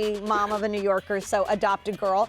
Mom of a New Yorker, so adopt a girl.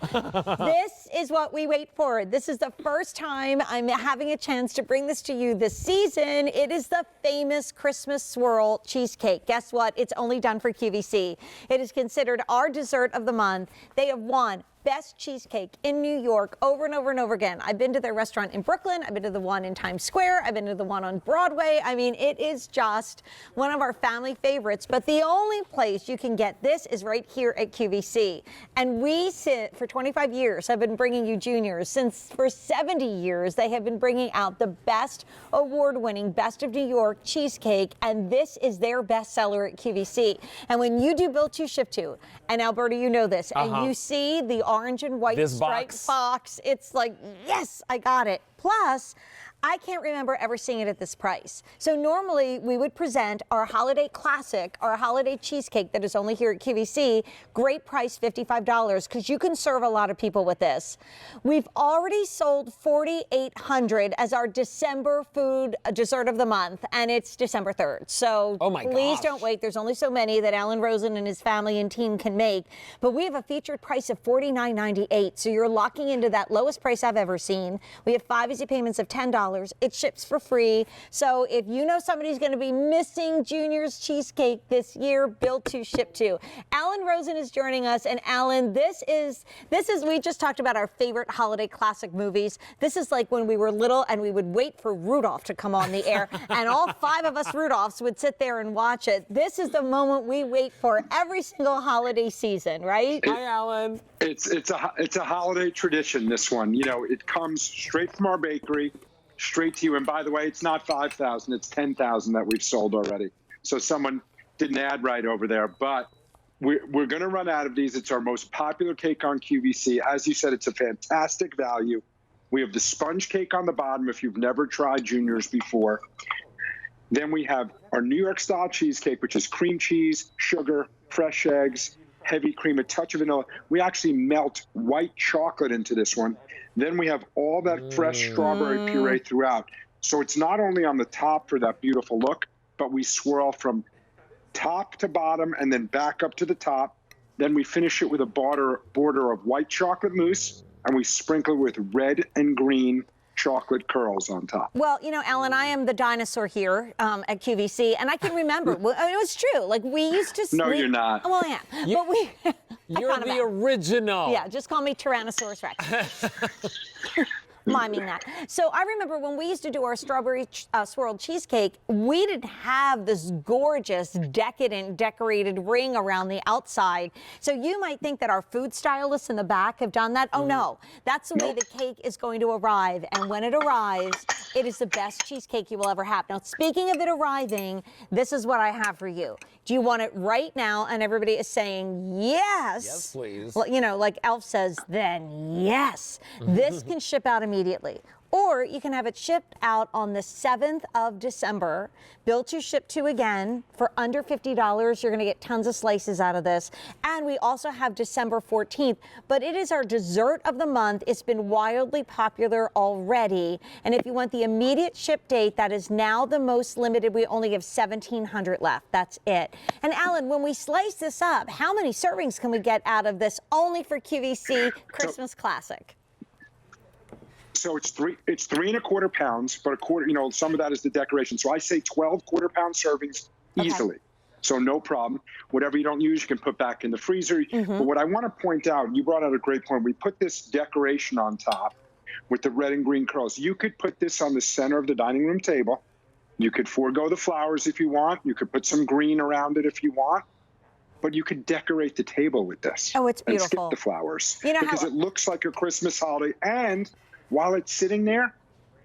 This is what we wait for. This is the first time I'm having a chance to bring this to you this season. It is the famous Christmas Swirl Cheesecake. Guess what? It's only done for QVC. It is considered our dessert of the month. They have won Best Cheesecake in New York over and over and over again. I've been to their restaurant in Brooklyn. I've been to the one in Times Square. I've been to the one on Broadway. I mean, it is just one of our family favorites. But the only place you can get this is right here at QVC. And we sit for 25 years. Have been bringing you juniors. Since for 70 years, they have been bringing out the best award-winning Best of New York cheesecake. And this is their bestseller at QVC. And when you do Build to Ship to, and Alberta, you know this, and you see the orange and white striped box, it's like, yes, I got it. Plus, I can't remember ever seeing it at this price. So normally we would present our holiday classic, our holiday cheesecake that is only here at QVC. Great price, $55, because you can serve a lot of people with this. We've already sold 4,800 as our December food dessert of the month, and it's December 3rd. So please don't wait. There's only so many that Alan Rosen and his family and team can make. But we have a featured price of $49.98. So you're locking into that lowest price I've ever seen. We have 5 easy payments of $10. It ships for free. So if you know somebody's going to be missing Junior's cheesecake this year, Build to Ship to. Alan Rosen is joining us, and Alan, this is we just talked about our favorite holiday classic movies. This is like when we were little and we would wait for Rudolph to come on the air, and all 5 of us Rudolphs would sit there and watch it. This is the moment we wait for every single holiday season, right? Hi, Alan. It's a holiday tradition, this one. You know, it comes straight from our bakery, straight to you. And by the way, it's not 5,000, it's 10,000 that we've sold already. So someone didn't add right over there, but we're going to run out of these. It's our most popular cake on QVC. As you said, it's a fantastic value. We have the sponge cake on the bottom if you've never tried Junior's before. Then we have our New York style cheesecake, which is cream cheese, sugar, fresh eggs, heavy cream, a touch of vanilla. We actually melt white chocolate into this one. Then we have all that fresh strawberry puree throughout. So it's not only on the top for that beautiful look, but we swirl from top to bottom and then back up to the top. Then we finish it with a border of white chocolate mousse, and we sprinkle it with red and green chocolate curls on top. Well, you know, Alan, I am the dinosaur here at QVC, and I can remember. Well, I mean, it was true. Like, we used to sleep. No, you're not. Well, I am. But we. You're the original. Yeah, just call me Tyrannosaurus Rex. Miming that. So I remember when we used to do our strawberry swirled cheesecake, we didn't have this gorgeous, decadent, decorated ring around the outside. So you might think that our food stylists in the back have done that. Oh, no. That's the way the cake is going to arrive. And when it arrives, it is the best cheesecake you will ever have. Now, speaking of it arriving, this is what I have for you. Do you want it right now? And everybody is saying yes. Yes, please. Well, you know, like Elf says, then yes. This can ship out immediately. Or you can have it shipped out on the 7th of December. Built to Ship to again for under $50. You're going to get tons of slices out of this. And we also have December 14th. But it is our dessert of the month. It's been wildly popular already. And if you want the immediate ship date, that is now the most limited. We only have 1,700 left. That's it. And Alan, when we slice this up, how many servings can we get out of this only for QVC Christmas Classic? So it's 3¼ pounds, but a quarter, you know, some of that is the decoration. So I say 12 quarter-pound servings easily. So no problem. Whatever you don't use, you can put back in the freezer. But what I want to point out, you brought out a great point. We put this decoration on top with the red and green curls. You could put this on the center of the dining room table. You could forego the flowers if you want. You could put some green around it if you want. But you could decorate the table with this. Oh, it's beautiful. And skip the flowers. You know because it looks like a Christmas holiday. And while it's sitting there,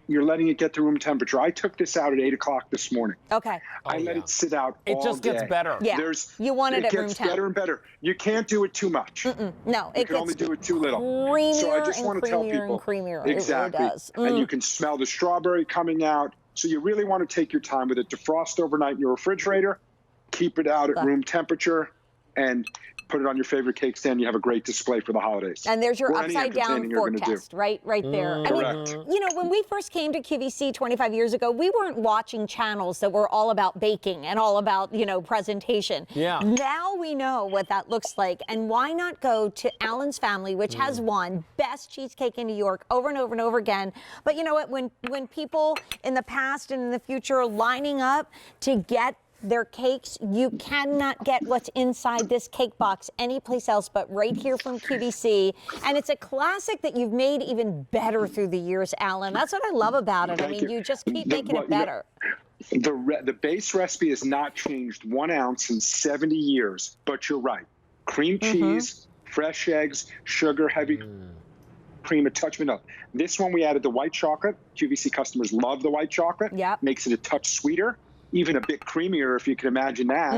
you're letting it get to room temperature. I took this out at 8 o'clock this morning. Okay. I let it sit out all day. It just gets better. Yeah. You want it at room temp. It gets better and better. You can't do it too much. No, you can only do it too little. Creamier so I just want to tell people. And creamier. Exactly. It really does. And you can smell the strawberry coming out. So you really want to take your time with it. Defrost overnight in your refrigerator. Keep it out at room temperature. And put it on your favorite cake stand. You have a great display for the holidays. And there's your Or any upside down entertaining you're gonna do. forecast, right there. Correct. You know, when we first came to QVC 25 years ago, we weren't watching channels that were all about baking and all about, you know, presentation. Yeah. Now we know what that looks like. And why not go to Alan's Family, which has won Best Cheesecake in New York over and over and over again. But you know what? When people in the past and in the future are lining up to get their cakes, you cannot get what's inside this cake box anyplace else but right here from QVC. And it's a classic that you've made even better through the years, Alan. That's what I love about it. I mean, you just keep making it better. The base recipe has not changed 1 ounce in 70 years, but you're right. Cream cheese, fresh eggs, sugar, heavy cream, a touch of vanilla. This one we added the white chocolate. QVC customers love the white chocolate. Yep. Makes it a touch sweeter, even a bit creamier if you can imagine that.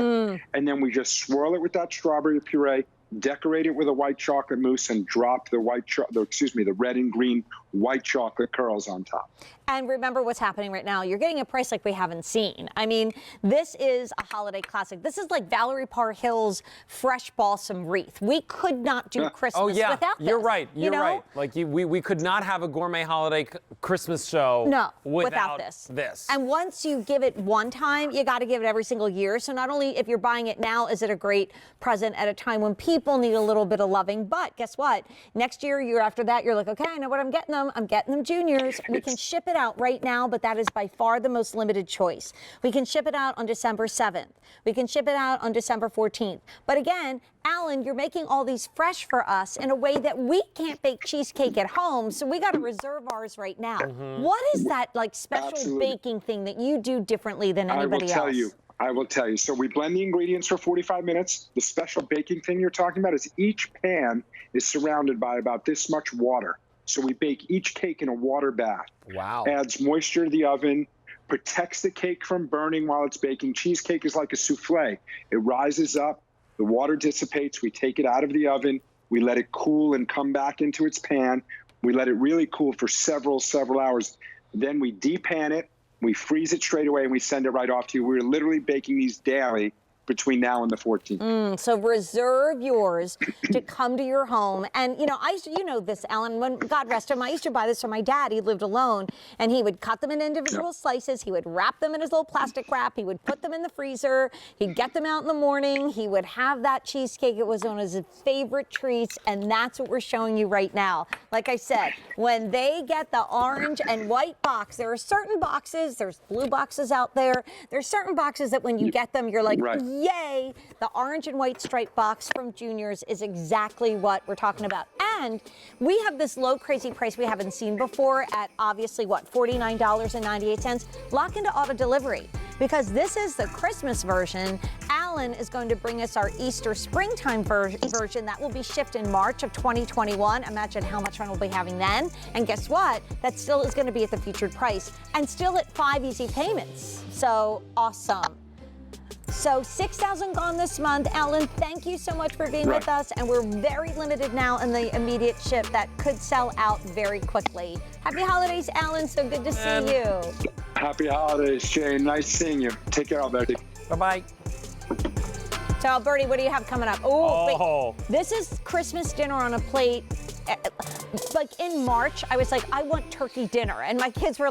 And then we just swirl it with that strawberry puree, decorate it with a white chocolate mousse, and drop the the red and green white chocolate curls on top. And remember what's happening right now. You're getting a price like we haven't seen. I mean, this is a holiday classic. This is like Valerie Parr Hill's fresh balsam wreath. We could not do Christmas without this. You're right. You're you know? right. Like we could not have a gourmet holiday Christmas show without this. And once you give it one time, you got to give it every single year. So not only if you're buying it now, is it a great present at a time when people need a little bit of loving, but guess what? Next year, year after that, you're like, okay, I know what I'm getting them. I'm getting them juniors. We can ship it out right now, but that is by far the most limited choice. We can ship it out on December 7th. We can ship it out on December 14th. But again, Alan, you're making all these fresh for us in a way that we can't bake cheesecake at home, so we got to reserve ours right now. What is that like special baking thing that you do differently than anybody else? I will tell you. So we blend the ingredients for 45 minutes. The special baking thing you're talking about is each pan is surrounded by about this much water. So we bake each cake in a water bath. Wow. Adds moisture to the oven, protects the cake from burning while it's baking. Cheesecake is like a souffle. It rises up, the water dissipates, we take it out of the oven, we let it cool and come back into its pan. We let it really cool for several hours. Then we depan it, we freeze it straight away, and we send it right off to you. We're literally baking these daily between now and the 14th. So reserve yours to come to your home. And, you know, you know this, Alan, when God rest him, I used to buy this from my dad. He lived alone, and he would cut them in individual slices. He would wrap them in his little plastic wrap. He would put them in the freezer. He'd get them out in the morning. He would have that cheesecake. It was one of his favorite treats, and that's what we're showing you right now. Like I said, when they get the orange and white box, there are certain boxes, there's blue boxes out there. There's certain boxes that when you get them, you're like, yay, the orange and white striped box from Juniors is exactly what we're talking about. And we have this low crazy price we haven't seen before at obviously what, $49.98. Lock into auto delivery because this is the Christmas version. Alan is going to bring us our Easter springtime version that will be shipped in March of 2021. Imagine how much fun we'll be having then. And guess what? That still is going to be at the featured price and still at 5 easy payments. So awesome. So 6,000 gone this month. Alan, thank you so much for being with us. And we're very limited now in the immediate ship that could sell out very quickly. Happy holidays, Alan. So good to see you. Happy holidays, Jane. Nice seeing you. Take care, Alberti. Bye-bye. So, Alberti, what do you have coming up? Wait. This is Christmas dinner on a plate. Like in March, I was like, I want turkey dinner. And my kids were